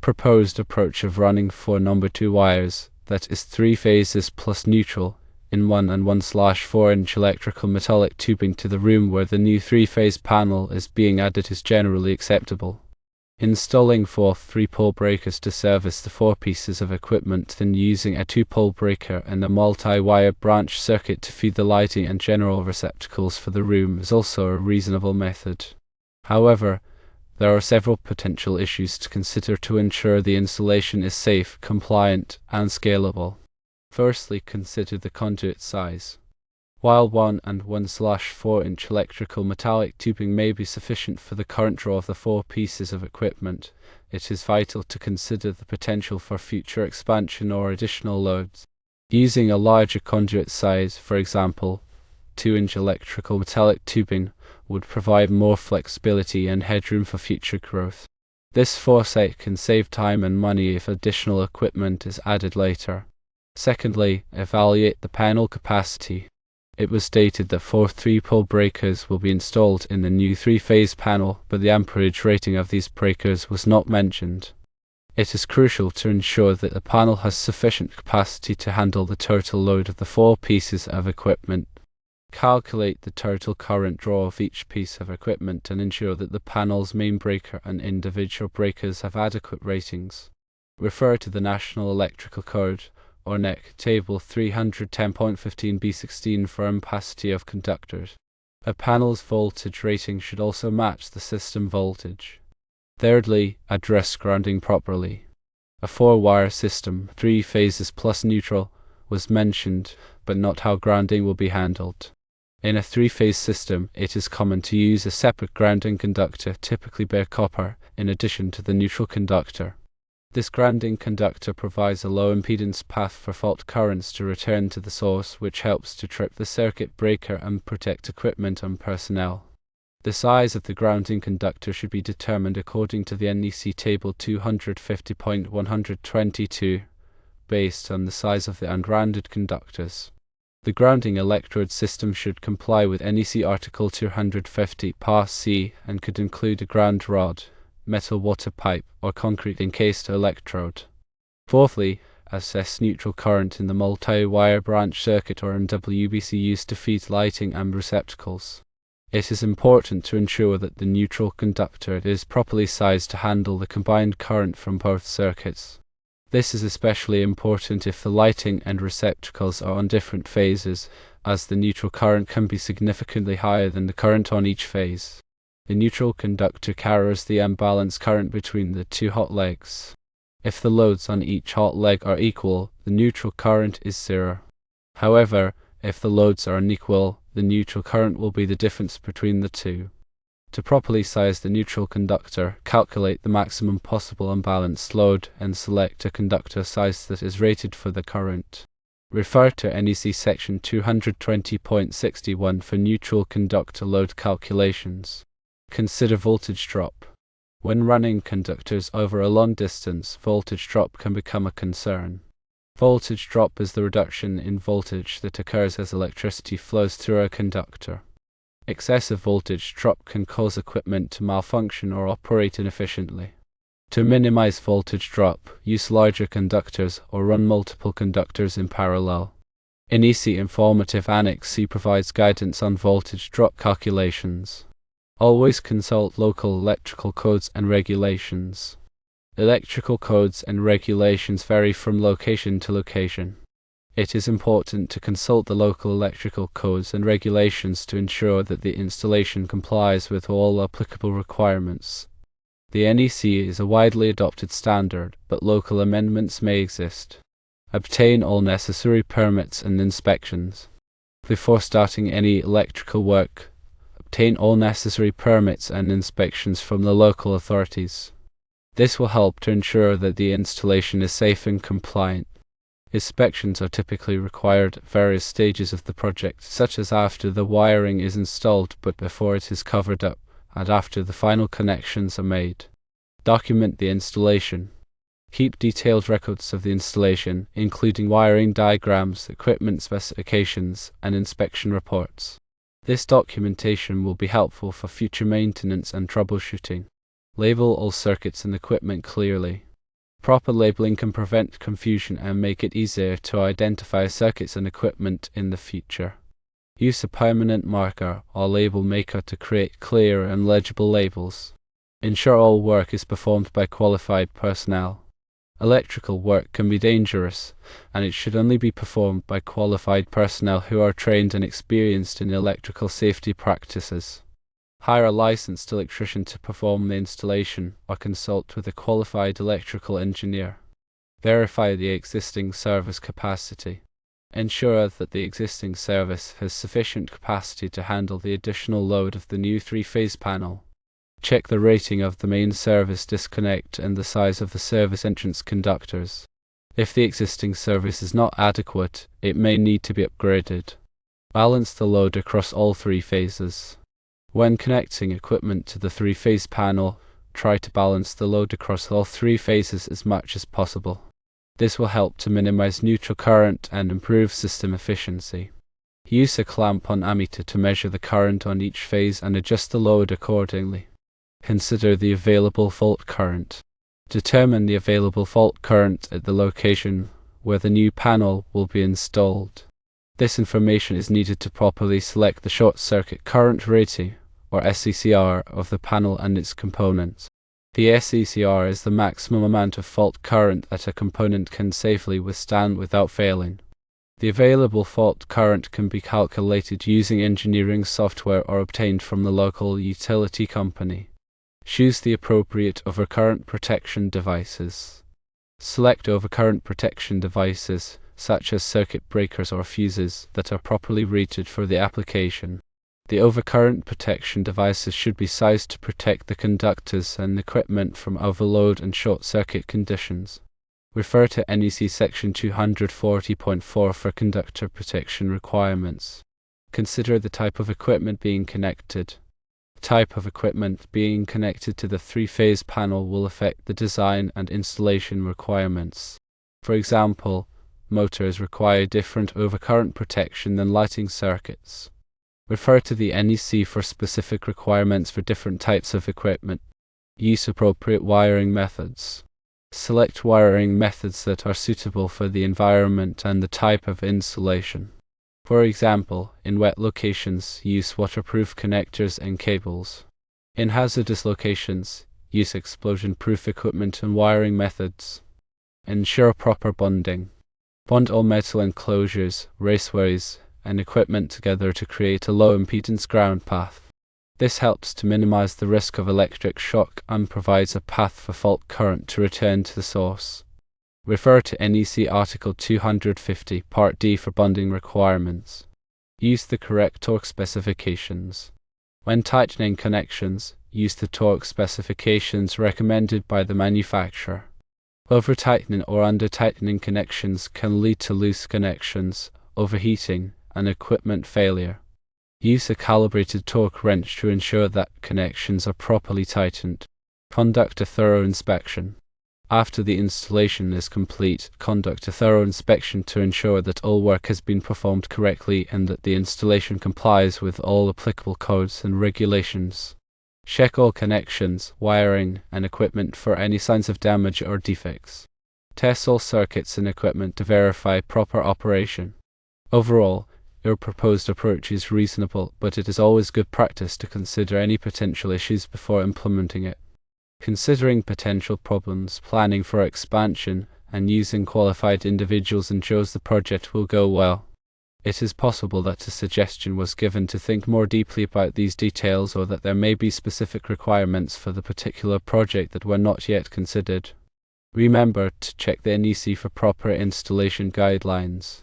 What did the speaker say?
proposed approach of running 4 number 2 wires, that is 3 phases plus neutral, in 1 and 1/4-inch electrical metallic tubing to the room where the new 3-phase panel is being added is generally acceptable. Installing 4 3-pole breakers to service the 4 pieces of equipment, then using a 2-pole breaker and a multi-wire branch circuit to feed the lighting and general receptacles for the room is also a reasonable method. However, there are several potential issues to consider to ensure the installation is safe, compliant, and scalable. Firstly, consider the conduit size. While 1 and 1/4-inch electrical metallic tubing may be sufficient for the current draw of the 4 pieces of equipment, it is vital to consider the potential for future expansion or additional loads. Using a larger conduit size, for example, 2-inch electrical metallic tubing, would provide more flexibility and headroom for future growth. This foresight can save time and money if additional equipment is added later. Secondly, evaluate the panel capacity. It was stated that 4 3-pole breakers will be installed in the new 3-phase panel, but the amperage rating of these breakers was not mentioned. It is crucial to ensure that the panel has sufficient capacity to handle the total load of the 4 pieces of equipment. Calculate the total current draw of each piece of equipment and ensure that the panel's main breaker and individual breakers have adequate ratings. Refer to the National Electrical Code, or NEC, Table 310.15b16 for ampacity of conductors. A panel's voltage rating should also match the system voltage. Thirdly, address grounding properly. A 4-wire system, 3 phases plus neutral, was mentioned, but not how grounding will be handled. In a 3-phase system, it is common to use a separate grounding conductor, typically bare copper, in addition to the neutral conductor. This grounding conductor provides a low impedance path for fault currents to return to the source, which helps to trip the circuit breaker and protect equipment and personnel. The size of the grounding conductor should be determined according to the NEC Table 250.122, based on the size of the ungrounded conductors. The grounding electrode system should comply with NEC Article 250 Part C and could include a ground rod, metal water pipe, or concrete encased electrode. Fourthly, assess neutral current in the multi-wire branch circuit or MWBC used to feed lighting and receptacles. It is important to ensure that the neutral conductor is properly sized to handle the combined current from both circuits. This is especially important if the lighting and receptacles are on different phases, as the neutral current can be significantly higher than the current on each phase. The neutral conductor carries the unbalanced current between the 2 hot legs. If the loads on each hot leg are equal, the neutral current is 0. However, if the loads are unequal, the neutral current will be the difference between the two. To properly size the neutral conductor, calculate the maximum possible unbalanced load and select a conductor size that is rated for the current. Refer to NEC Section 220.61 for neutral conductor load calculations. Consider voltage drop. When running conductors over a long distance, voltage drop can become a concern. Voltage drop is the reduction in voltage that occurs as electricity flows through a conductor. Excessive voltage drop can cause equipment to malfunction or operate inefficiently. To minimize voltage drop, use larger conductors or run multiple conductors in parallel. NEC Informative Annex C provides guidance on voltage drop calculations. Always consult local electrical codes and regulations. Electrical codes and regulations vary from location to location. It is important to consult the local electrical codes and regulations to ensure that the installation complies with all applicable requirements. The NEC is a widely adopted standard, but local amendments may exist. Obtain all necessary permits and inspections. Before starting any electrical work, obtain all necessary permits and inspections from the local authorities. This will help to ensure that the installation is safe and compliant. Inspections are typically required at various stages of the project, such as after the wiring is installed but before it is covered up, and after the final connections are made. Document the installation. Keep detailed records of the installation, including wiring diagrams, equipment specifications, and inspection reports. This documentation will be helpful for future maintenance and troubleshooting. Label all circuits and equipment clearly. Proper labeling can prevent confusion and make it easier to identify circuits and equipment in the future. Use a permanent marker or label maker to create clear and legible labels. Ensure all work is performed by qualified personnel. Electrical work can be dangerous, and it should only be performed by qualified personnel who are trained and experienced in electrical safety practices. Hire a licensed electrician to perform the installation or consult with a qualified electrical engineer. Verify the existing service capacity. Ensure that the existing service has sufficient capacity to handle the additional load of the new three-phase panel. Check the rating of the main service disconnect and the size of the service entrance conductors. If the existing service is not adequate, it may need to be upgraded. Balance the load across all three phases. When connecting equipment to the three-phase panel, try to balance the load across all three phases as much as possible. This will help to minimize neutral current and improve system efficiency. Use a clamp-on ammeter to measure the current on each phase and adjust the load accordingly. Consider the available fault current. Determine the available fault current at the location where the new panel will be installed. This information is needed to properly select the short circuit current rating, or SCCR, of the panel and its components. The SCCR is the maximum amount of fault current that a component can safely withstand without failing. The available fault current can be calculated using engineering software or obtained from the local utility company. Choose the appropriate overcurrent protection devices. Select overcurrent protection devices, such as circuit breakers or fuses, that are properly rated for the application. The overcurrent protection devices should be sized to protect the conductors and equipment from overload and short circuit conditions. Refer to NEC section 240.4 for conductor protection requirements. Consider the type of equipment being connected. Type of equipment being connected to the three-phase panel will affect the design and installation requirements. For example, motors require different overcurrent protection than lighting circuits. Refer to the NEC for specific requirements for different types of equipment. Use appropriate wiring methods. Select wiring methods that are suitable for the environment and the type of installation. For example, in wet locations, use waterproof connectors and cables. In hazardous locations, use explosion-proof equipment and wiring methods. Ensure proper bonding. Bond all metal enclosures, raceways, and equipment together to create a low-impedance ground path. This helps to minimize the risk of electric shock and provides a path for fault current to return to the source. Refer to NEC Article 250, Part D for bonding requirements. Use the correct torque specifications. When tightening connections, use the torque specifications recommended by the manufacturer. Over-tightening or under-tightening connections can lead to loose connections, overheating, and equipment failure. Use a calibrated torque wrench to ensure that connections are properly tightened. Conduct a thorough inspection. After the installation is complete, conduct a thorough inspection to ensure that all work has been performed correctly and that the installation complies with all applicable codes and regulations. Check all connections, wiring, and equipment for any signs of damage or defects. Test all circuits and equipment to verify proper operation. Overall, your proposed approach is reasonable, but it is always good practice to consider any potential issues before implementing it. Considering potential problems, planning for expansion, and using qualified individuals ensures the project will go well. It is possible that a suggestion was given to think more deeply about these details, or that there may be specific requirements for the particular project that were not yet considered. Remember to check the NEC for proper installation guidelines.